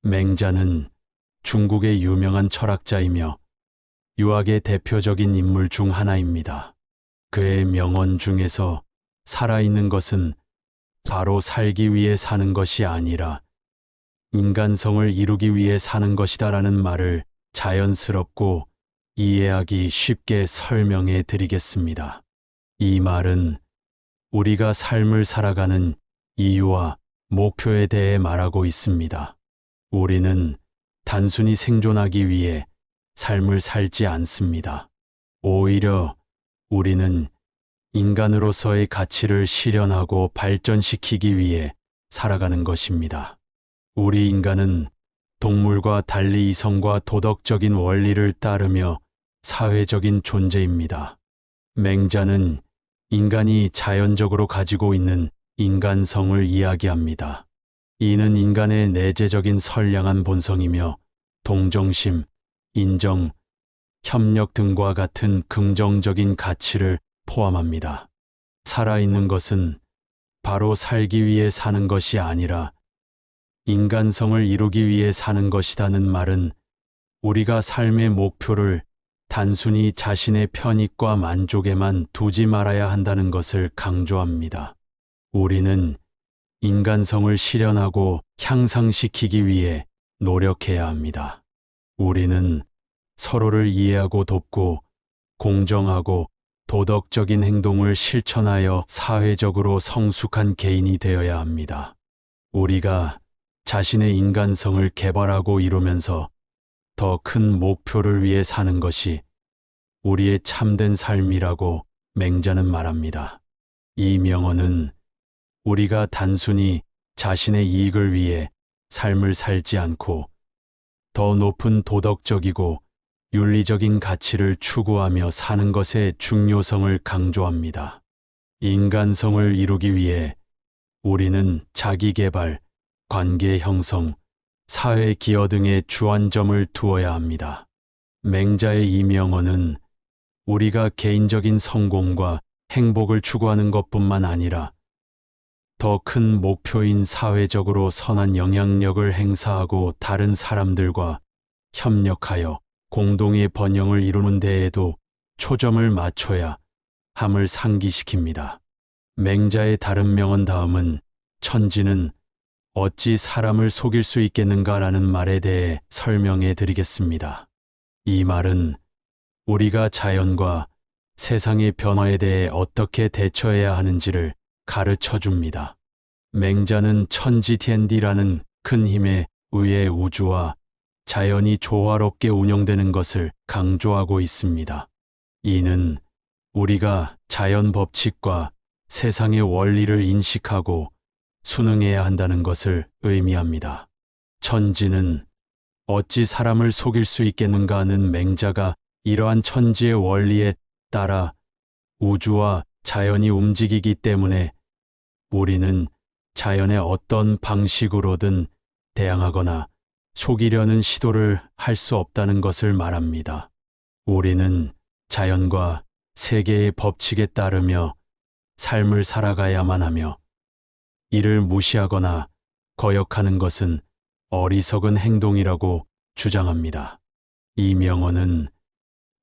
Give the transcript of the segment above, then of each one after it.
맹자는 중국의 유명한 철학자이며 유학의 대표적인 인물 중 하나입니다. 그의 명언 중에서 살아있는 것은 바로 살기 위해 사는 것이 아니라 인간성을 이루기 위해 사는 것이다라는 말을 자연스럽고 이해하기 쉽게 설명해 드리겠습니다. 이 말은 우리가 삶을 살아가는 이유와 목표에 대해 말하고 있습니다. 우리는 단순히 생존하기 위해 삶을 살지 않습니다. 오히려 우리는 인간으로서의 가치를 실현하고 발전시키기 위해 살아가는 것입니다. 우리 인간은 동물과 달리 이성과 도덕적인 원리를 따르며 사회적인 존재입니다. 맹자는 인간이 자연적으로 가지고 있는 인간성을 이야기합니다. 이는 인간의 내재적인 선량한 본성이며 동정심, 인정, 협력 등과 같은 긍정적인 가치를 포함합니다. 살아있는 것은 바로 살기 위해 사는 것이 아니라 인간성을 이루기 위해 사는 것이라는 말은 우리가 삶의 목표를 단순히 자신의 편익과 만족에만 두지 말아야 한다는 것을 강조합니다. 우리는 인간성을 실현하고 향상시키기 위해 노력해야 합니다. 우리는 서로를 이해하고 돕고 공정하고 도덕적인 행동을 실천하여 사회적으로 성숙한 개인이 되어야 합니다. 우리가 자신의 인간성을 개발하고 이루면서 더 큰 목표를 위해 사는 것이 우리의 참된 삶이라고 맹자는 말합니다. 이 명언은 우리가 단순히 자신의 이익을 위해 삶을 살지 않고 더 높은 도덕적이고 윤리적인 가치를 추구하며 사는 것의 중요성을 강조합니다. 인간성을 이루기 위해 우리는 자기개발, 관계 형성, 사회 기여 등에 주안점을 두어야 합니다. 맹자의 이 명언은 우리가 개인적인 성공과 행복을 추구하는 것뿐만 아니라 더 큰 목표인 사회적으로 선한 영향력을 행사하고 다른 사람들과 협력하여 공동의 번영을 이루는 데에도 초점을 맞춰야 함을 상기시킵니다. 맹자의 다른 명언 다음은 천지는 어찌 사람을 속일 수 있겠는가라는 말에 대해 설명해 드리겠습니다. 이 말은 우리가 자연과 세상의 변화에 대해 어떻게 대처해야 하는지를 가르쳐 줍니다. 맹자는 천지티엔디라는 큰 힘에 의해 우주와 자연이 조화롭게 운영되는 것을 강조하고 있습니다. 이는 우리가 자연 법칙과 세상의 원리를 인식하고 순응해야 한다는 것을 의미합니다. 천지는 어찌 사람을 속일 수 있겠는가 하는 맹자가 이러한 천지의 원리에 따라 우주와 자연이 움직이기 때문에 우리는 자연의 어떤 방식으로든 대항하거나 속이려는 시도를 할 수 없다는 것을 말합니다. 우리는 자연과 세계의 법칙에 따르며 삶을 살아가야만 하며 이를 무시하거나 거역하는 것은 어리석은 행동이라고 주장합니다. 이 명언은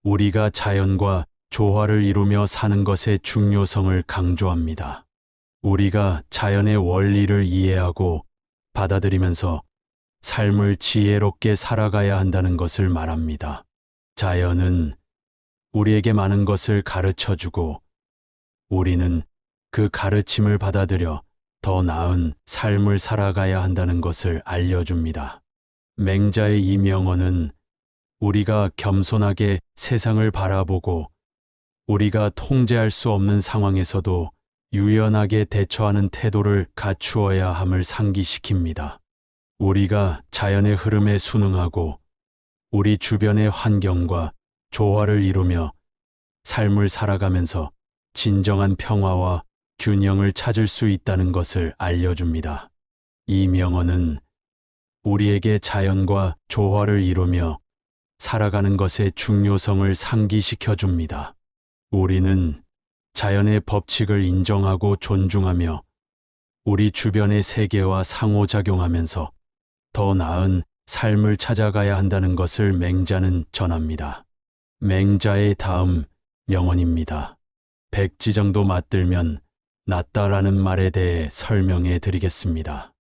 우리가 자연과 조화를 이루며 사는 것의 중요성을 강조합니다. 우리가 자연의 원리를 이해하고 받아들이면서 삶을 지혜롭게 살아가야 한다는 것을 말합니다. 자연은 우리에게 많은 것을 가르쳐 주고 우리는 그 가르침을 받아들여 더 나은 삶을 살아가야 한다는 것을 알려줍니다. 맹자의 이 명언은 우리가 겸손하게 세상을 바라보고 우리가 통제할 수 없는 상황에서도 유연하게 대처하는 태도를 갖추어야 함을 상기시킵니다. 우리가 자연의 흐름에 순응하고 우리 주변의 환경과 조화를 이루며 삶을 살아가면서 진정한 평화와 균형을 찾을 수 있다는 것을 알려줍니다. 이 명언은 우리에게 자연과 조화를 이루며 살아가는 것의 중요성을 상기시켜 줍니다. 우리는 자연의 법칙을 인정하고 존중하며 우리 주변의 세계와 상호작용하면서 더 나은 삶을 찾아가야 한다는 것을 맹자는 전합니다. 맹자의 다음 명언입니다. 백지장도 맞들면 낫다라는 말에 대해 설명해 드리겠습니다.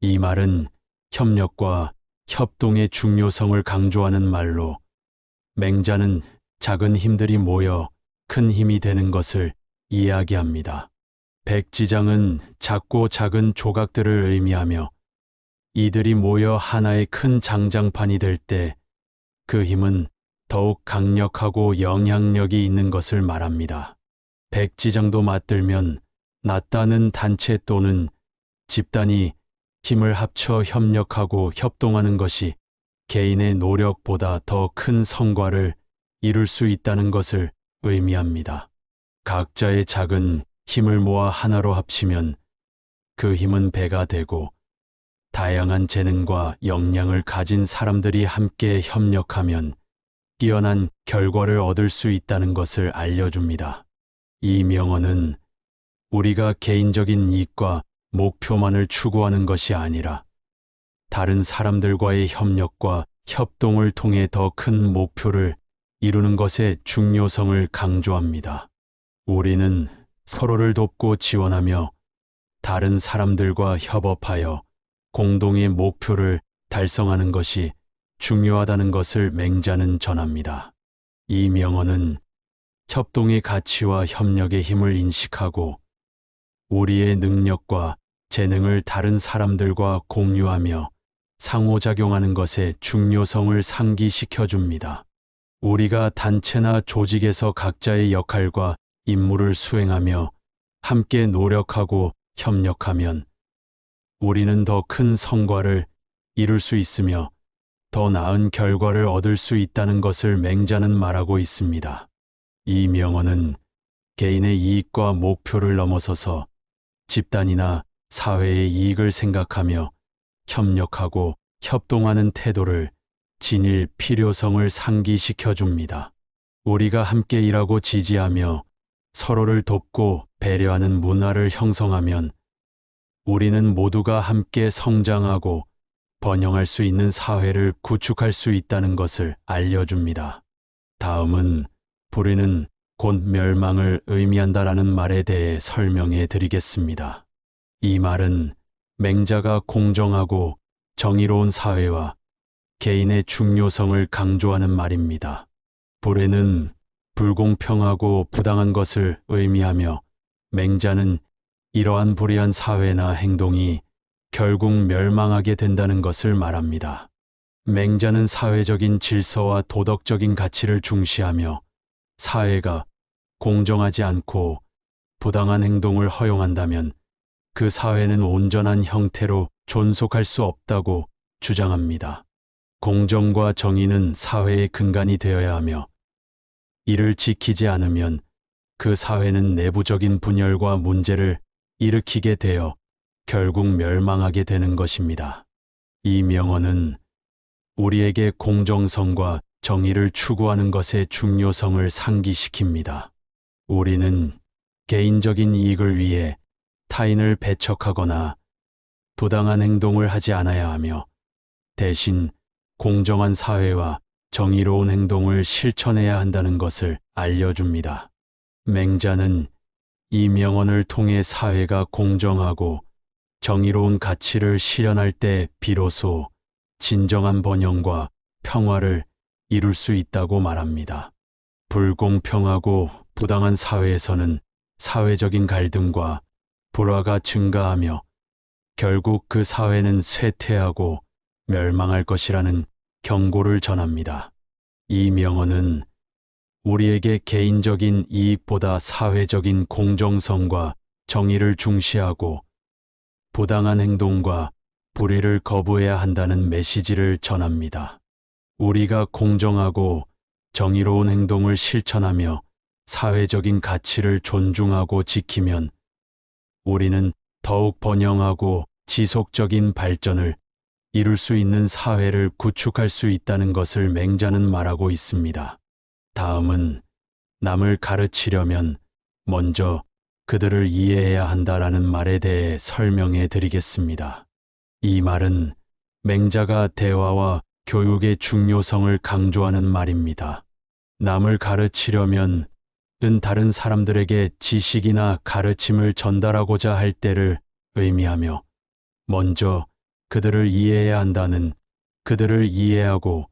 이 말은 협력과 협동의 중요성을 강조하는 말로, 맹자는 작은 힘들이 모여 큰 힘이 되는 것을 이야기합니다. 백지장은 작고 작은 조각들을 의미하며, 이들이 모여 하나의 큰 장장판이 될 때 그 힘은 더욱 강력하고 영향력이 있는 것을 말합니다. 백지장도 맞들면 낫다는 단체 또는 집단이 힘을 합쳐 협력하고 협동하는 것이 개인의 노력보다 더 큰 성과를 이룰 수 있다는 것을 의미합니다. 각자의 작은 힘을 모아 하나로 합치면 그 힘은 배가 되고, 다양한 재능과 역량을 가진 사람들이 함께 협력하면 뛰어난 결과를 얻을 수 있다는 것을 알려줍니다. 이 명언은 우리가 개인적인 이익과 목표만을 추구하는 것이 아니라 다른 사람들과의 협력과 협동을 통해 더 큰 목표를 이루는 것의 중요성을 강조합니다. 우리는 서로를 돕고 지원하며 다른 사람들과 협업하여 공동의 목표를 달성하는 것이 중요하다는 것을 맹자는 전합니다. 이 명언은 협동의 가치와 협력의 힘을 인식하고 우리의 능력과 재능을 다른 사람들과 공유하며 상호작용하는 것의 중요성을 상기시켜 줍니다. 우리가 단체나 조직에서 각자의 역할과 임무를 수행하며 함께 노력하고 협력하면 우리는 더 큰 성과를 이룰 수 있으며 더 나은 결과를 얻을 수 있다는 것을 맹자는 말하고 있습니다. 이 명언은 개인의 이익과 목표를 넘어서서 집단이나 사회의 이익을 생각하며 협력하고 협동하는 태도를 지닐 필요성을 상기시켜 줍니다. 우리가 함께 일하고 지지하며 서로를 돕고 배려하는 문화를 형성하면 우리는 모두가 함께 성장하고 번영할 수 있는 사회를 구축할 수 있다는 것을 알려줍니다. 다음은 불의는 곧 멸망을 의미한다라는 말에 대해 설명해 드리겠습니다. 이 말은 맹자가 공정하고 정의로운 사회와 개인의 중요성을 강조하는 말입니다. 불의는 불공평하고 부당한 것을 의미하며, 맹자는 이러한 불의한 사회나 행동이 결국 멸망하게 된다는 것을 말합니다. 맹자는 사회적인 질서와 도덕적인 가치를 중시하며, 사회가 공정하지 않고 부당한 행동을 허용한다면 그 사회는 온전한 형태로 존속할 수 없다고 주장합니다. 공정과 정의는 사회의 근간이 되어야 하며, 이를 지키지 않으면 그 사회는 내부적인 분열과 문제를 일으키게 되어 결국 멸망하게 되는 것입니다. 이 명언은 우리에게 공정성과 정의를 추구하는 것의 중요성을 상기시킵니다. 우리는 개인적인 이익을 위해 타인을 배척하거나 부당한 행동을 하지 않아야 하며, 대신 공정한 사회와 정의로운 행동을 실천해야 한다는 것을 알려줍니다. 맹자는 이 명언을 통해 사회가 공정하고 정의로운 가치를 실현할 때 비로소 진정한 번영과 평화를 이룰 수 있다고 말합니다. 불공평하고 부당한 사회에서는 사회적인 갈등과 불화가 증가하며 결국 그 사회는 쇠퇴하고 멸망할 것이라는 경고를 전합니다. 이 명언은 우리에게 개인적인 이익보다 사회적인 공정성과 정의를 중시하고 부당한 행동과 불의를 거부해야 한다는 메시지를 전합니다. 우리가 공정하고 정의로운 행동을 실천하며 사회적인 가치를 존중하고 지키면 우리는 더욱 번영하고 지속적인 발전을 이룰 수 있는 사회를 구축할 수 있다는 것을 맹자는 말하고 있습니다. 다음은 남을 가르치려면 먼저 그들을 이해해야 한다라는 말에 대해 설명해 드리겠습니다. 이 말은 맹자가 대화와 교육의 중요성을 강조하는 말입니다. 남을 가르치려면 다른 사람들에게 지식이나 가르침을 전달하고자 할 때를 의미하며 먼저 그들을 이해해야 한다는, 그들을 이해하고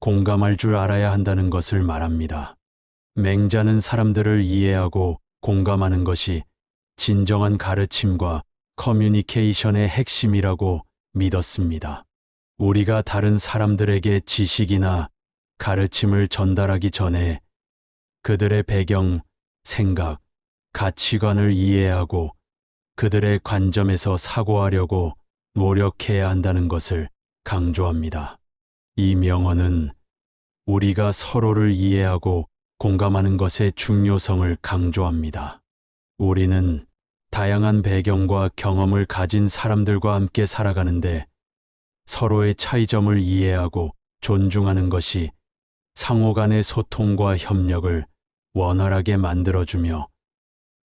공감할 줄 알아야 한다는 것을 말합니다. 맹자는 사람들을 이해하고 공감하는 것이 진정한 가르침과 커뮤니케이션의 핵심이라고 믿었습니다. 우리가 다른 사람들에게 지식이나 가르침을 전달하기 전에 그들의 배경, 생각, 가치관을 이해하고 그들의 관점에서 사고하려고 노력해야 한다는 것을 강조합니다. 이 명언은 우리가 서로를 이해하고 공감하는 것의 중요성을 강조합니다. 우리는 다양한 배경과 경험을 가진 사람들과 함께 살아가는데 서로의 차이점을 이해하고 존중하는 것이 상호 간의 소통과 협력을 원활하게 만들어주며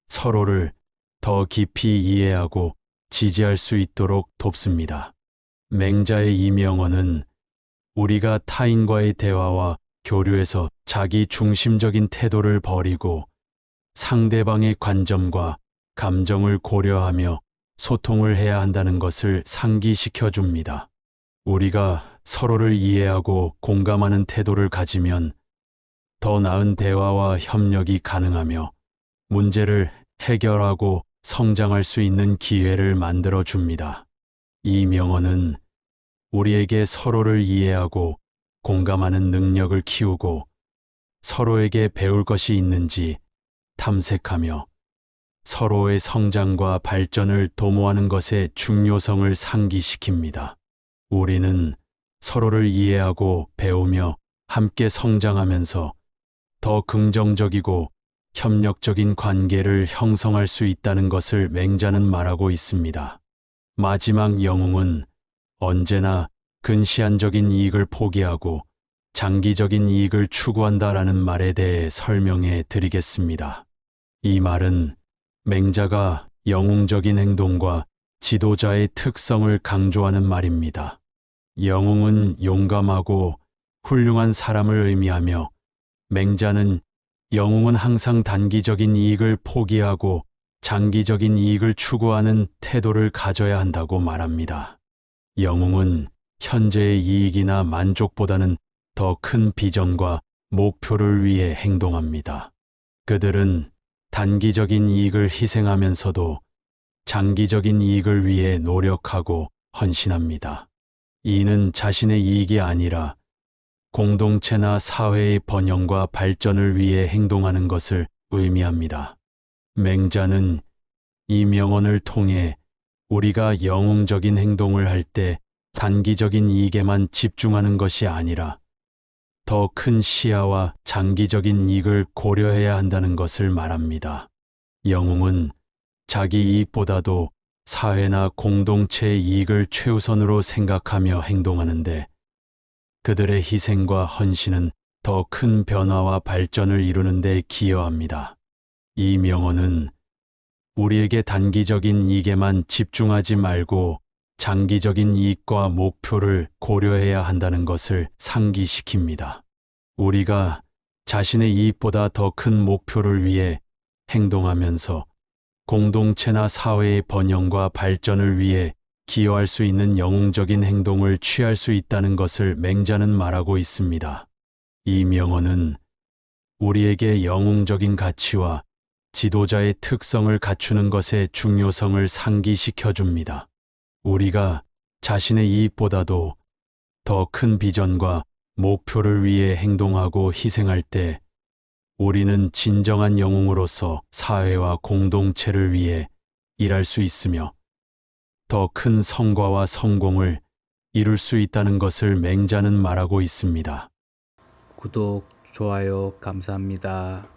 서로를 더 깊이 이해하고 지지할 수 있도록 돕습니다. 맹자의 이 명언은 우리가 타인과의 대화와 교류에서 자기 중심적인 태도를 버리고 상대방의 관점과 감정을 고려하며 소통을 해야 한다는 것을 상기시켜 줍니다. 우리가 서로를 이해하고 공감하는 태도를 가지면 더 나은 대화와 협력이 가능하며 문제를 해결하고 성장할 수 있는 기회를 만들어 줍니다. 이 명언은 우리에게 서로를 이해하고 공감하는 능력을 키우고 서로에게 배울 것이 있는지 탐색하며 서로의 성장과 발전을 도모하는 것의 중요성을 상기시킵니다. 우리는 서로를 이해하고 배우며 함께 성장하면서 더 긍정적이고 협력적인 관계를 형성할 수 있다는 것을 맹자는 말하고 있습니다. 마지막 영웅은 언제나 근시안적인 이익을 포기하고 장기적인 이익을 추구한다라는 말에 대해 설명해 드리겠습니다. 이 말은 맹자가 영웅적인 행동과 지도자의 특성을 강조하는 말입니다. 영웅은 용감하고 훌륭한 사람을 의미하며 맹자는 영웅은 항상 단기적인 이익을 포기하고 장기적인 이익을 추구하는 태도를 가져야 한다고 말합니다. 영웅은 현재의 이익이나 만족보다는 더 큰 비전과 목표를 위해 행동합니다. 그들은 단기적인 이익을 희생하면서도 장기적인 이익을 위해 노력하고 헌신합니다. 이는 자신의 이익이 아니라 공동체나 사회의 번영과 발전을 위해 행동하는 것을 의미합니다. 맹자는 이 명언을 통해 우리가 영웅적인 행동을 할 때 단기적인 이익에만 집중하는 것이 아니라 더 큰 시야와 장기적인 이익을 고려해야 한다는 것을 말합니다. 영웅은 자기 이익보다도 사회나 공동체의 이익을 최우선으로 생각하며 행동하는데 그들의 희생과 헌신은 더 큰 변화와 발전을 이루는 데 기여합니다. 이 명언은 우리에게 단기적인 이익에만 집중하지 말고 장기적인 이익과 목표를 고려해야 한다는 것을 상기시킵니다. 우리가 자신의 이익보다 더 큰 목표를 위해 행동하면서 공동체나 사회의 번영과 발전을 위해 기여할 수 있는 영웅적인 행동을 취할 수 있다는 것을 맹자는 말하고 있습니다. 이 명언은 우리에게 영웅적인 가치와 지도자의 특성을 갖추는 것의 중요성을 상기시켜 줍니다. 우리가 자신의 이익보다도 더 큰 비전과 목표를 위해 행동하고 희생할 때 우리는 진정한 영웅으로서 사회와 공동체를 위해 일할 수 있으며 더 큰 성과와 성공을 이룰 수 있다는 것을 맹자는 말하고 있습니다. 구독, 좋아요 감사합니다.